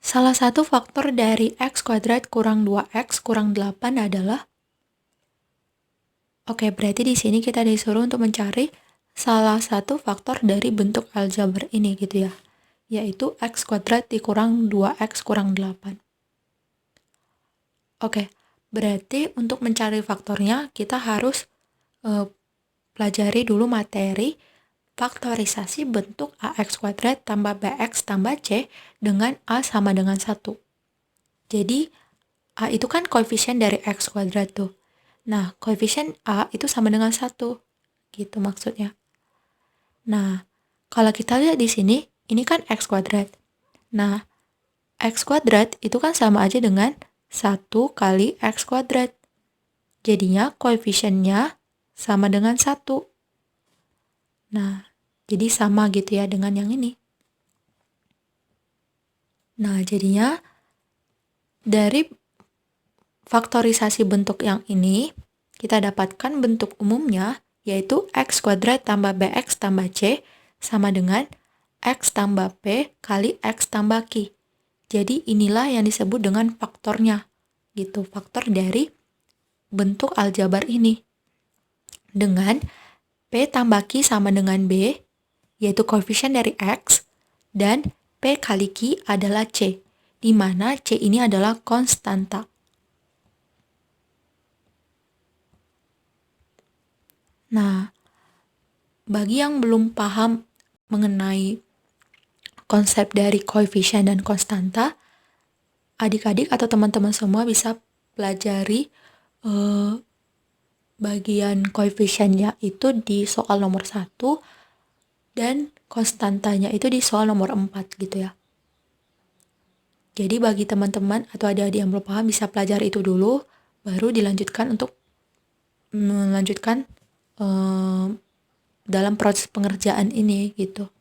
Salah satu faktor dari x kuadrat kurang 2x kurang 8 adalah, oke, berarti di sini kita disuruh untuk mencari salah satu faktor dari bentuk aljabar ini gitu ya, yaitu x kuadrat dikurang 2x kurang 8. Oke, berarti untuk mencari faktornya kita harus pelajari dulu materi faktorisasi bentuk ax kuadrat tambah bx tambah c dengan a sama dengan 1. Jadi, a itu kan koefisien dari x kuadrat tuh. Nah, koefisien a itu sama dengan 1. Gitu maksudnya. Nah, kalau kita lihat di sini, ini kan x kuadrat. Nah, x kuadrat itu kan sama aja dengan 1 kali x kuadrat. Jadinya koefisiennya sama dengan 1. Nah, jadi sama gitu ya dengan yang ini. Nah, jadinya dari faktorisasi bentuk yang ini, kita dapatkan bentuk umumnya, yaitu x kuadrat tambah bx tambah c sama dengan x tambah p kali x tambah q. Jadi inilah yang disebut dengan faktornya, gitu, faktor dari bentuk aljabar ini. Dengan p tambah q sama dengan b, yaitu koefisien dari x, dan p kali q adalah c, di mana c ini adalah konstanta. Nah, bagi yang belum paham mengenai konsep dari koefisien dan konstanta, adik-adik atau teman-teman semua bisa pelajari bagian koefisiennya itu di soal nomor 1 dan konstantanya itu di soal nomor 4 gitu ya. Jadi bagi teman-teman atau adik-adik yang belum paham bisa pelajari itu dulu, baru dilanjutkan untuk melanjutkan dalam proses pengerjaan ini gitu,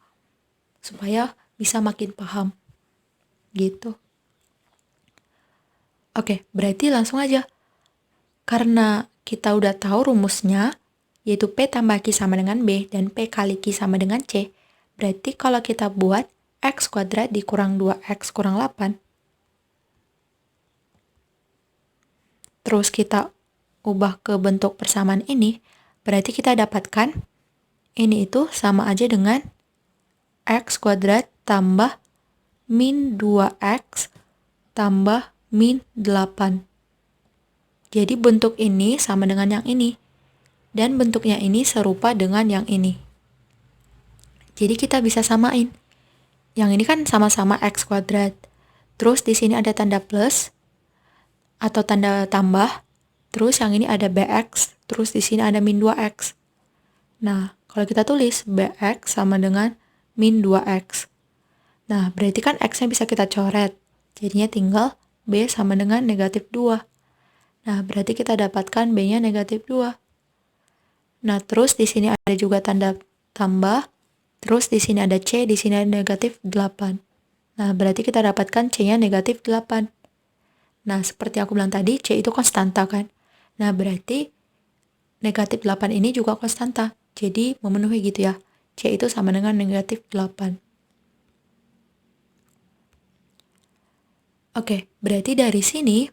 supaya bisa makin paham gitu. Oke, berarti langsung aja. Karena kita udah tahu rumusnya, yaitu P tambah Q sama dengan B dan P kali Q sama dengan C, berarti kalau kita buat X kuadrat dikurang 2X kurang 8, terus kita ubah ke bentuk persamaan ini, berarti kita dapatkan ini itu sama aja dengan X kuadrat tambah min 2X tambah min 8. Jadi bentuk ini sama dengan yang ini. Dan bentuknya ini serupa dengan yang ini. Jadi kita bisa samain. Yang ini kan sama-sama X kuadrat. Terus di sini ada tanda plus atau tanda tambah. Terus yang ini ada BX. Terus di sini ada min 2X. Nah, kalau kita tulis BX sama dengan min 2X. Nah, berarti kan X-nya bisa kita coret. Jadinya tinggal B sama dengan negatif 2. Nah, berarti kita dapatkan B-nya negatif 2. Nah, terus di sini ada juga tanda tambah. Terus di sini ada C, di sini ada negatif 8. Nah, berarti kita dapatkan C-nya negatif 8. Nah, seperti aku bilang tadi, C itu konstanta kan? Nah, berarti negatif 8 ini juga konstanta. Jadi, memenuhi gitu ya. C itu sama dengan negatif 8. Oke, berarti dari sini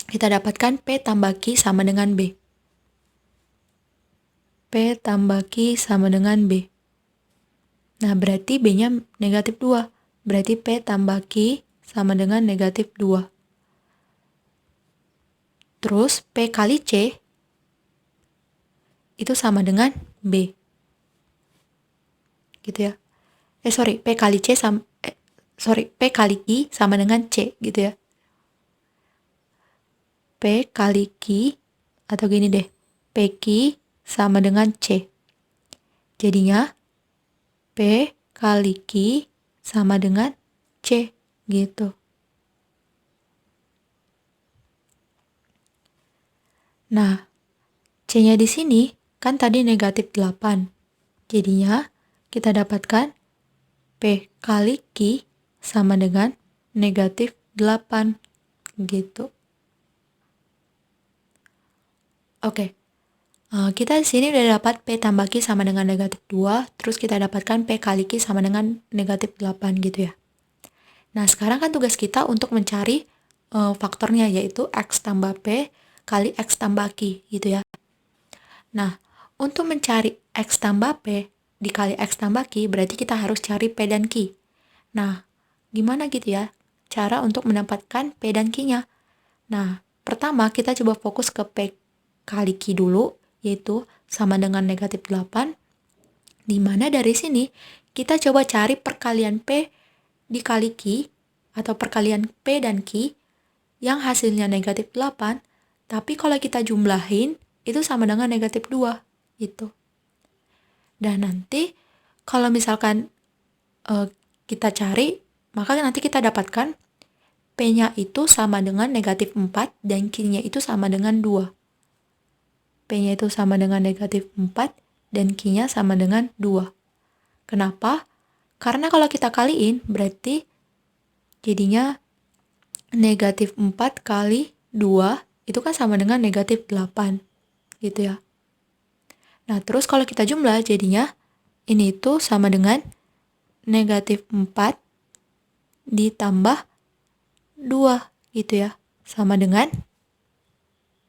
kita dapatkan P tambah Q sama dengan B. P tambah Q sama dengan B. Nah, berarti B-nya negatif 2. Berarti P tambah Q sama dengan negatif 2. Terus P kali C itu sama dengan B. Gitu ya. P kali C sama P kali I sama dengan C gitu ya. P kali Q atau gini deh. PQ sama dengan C. Jadinya P kali Q sama dengan C gitu. Nah, C-nya di sini kan tadi negatif 8. Jadinya kita dapatkan P kali Q sama dengan negatif 8 gitu. Oke. Kita di sini udah dapat P tambah Q sama dengan negatif 2, terus kita dapatkan P kali Q sama dengan negatif 8 gitu ya. Nah, sekarang kan tugas kita untuk mencari faktornya, yaitu X tambah P kali X tambah Q, gitu ya. Nah, untuk mencari X tambah P dikali X tambah Q, berarti kita harus cari P dan Q. Nah, gimana gitu ya cara untuk mendapatkan P dan Q-nya? Nah, pertama kita coba fokus ke P kali Q dulu, yaitu sama dengan negatif 8, di mana dari sini kita coba cari perkalian P dikali Q, atau perkalian P dan Q, yang hasilnya negatif 8, tapi kalau kita jumlahin, itu sama dengan negatif 2, gitu. Dan nanti, kalau misalkan kita cari, maka nanti kita dapatkan P-nya itu sama dengan negatif 4, dan Q-nya itu sama dengan 2. P-nya itu sama dengan negatif 4, dan Q-nya sama dengan 2. Kenapa? Karena kalau kita kaliin, berarti jadinya negatif 4 kali 2, itu kan sama dengan negatif 8, gitu ya. Nah, terus kalau kita jumlah, jadinya ini itu sama dengan negatif 4 ditambah 2, gitu ya. Sama dengan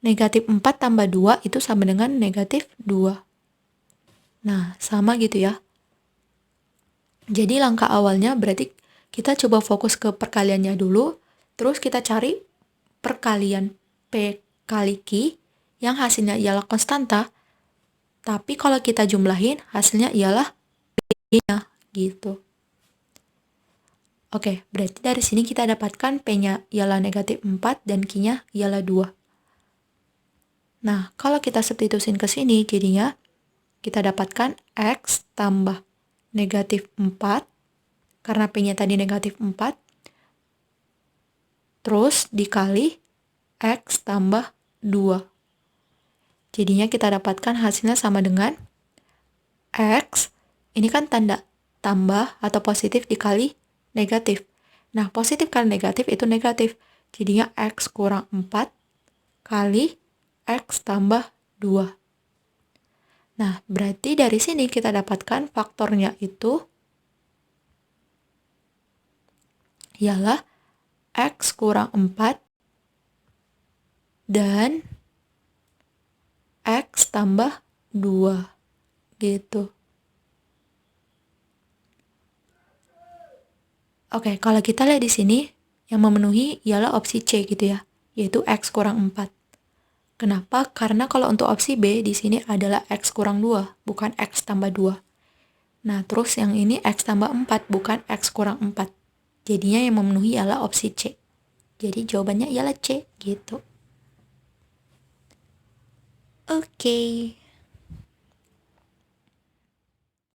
negatif 4 tambah 2 itu sama dengan negatif 2. Nah, sama gitu ya. Jadi langkah awalnya berarti kita coba fokus ke perkaliannya dulu, terus kita cari perkalian P kali Q yang hasilnya ialah konstanta, tapi kalau kita jumlahin hasilnya ialah P-nya, gitu. Oke, berarti dari sini kita dapatkan P-nya ialah negatif 4 dan Q-nya ialah 2. Nah, kalau kita substitusin ke sini, jadinya kita dapatkan X tambah negatif 4, karena P-nya tadi negatif 4, terus dikali X tambah 2. Jadinya kita dapatkan hasilnya sama dengan X, ini kan tanda tambah atau positif dikali negatif. Nah, positif kali negatif itu negatif. Jadinya X kurang 4 kali X tambah 2. Nah, berarti dari sini kita dapatkan faktornya itu ialah X kurang 4 dan X tambah 2, gitu. Oke, kalau kita lihat di sini, yang memenuhi ialah opsi C gitu ya, yaitu X kurang 4. Kenapa? Karena kalau untuk opsi B, di sini adalah X kurang 2, bukan X tambah 2. Nah, terus yang ini X tambah 4, bukan X kurang 4. Jadinya yang memenuhi ialah opsi C. Jadi jawabannya ialah C, gitu. Oke.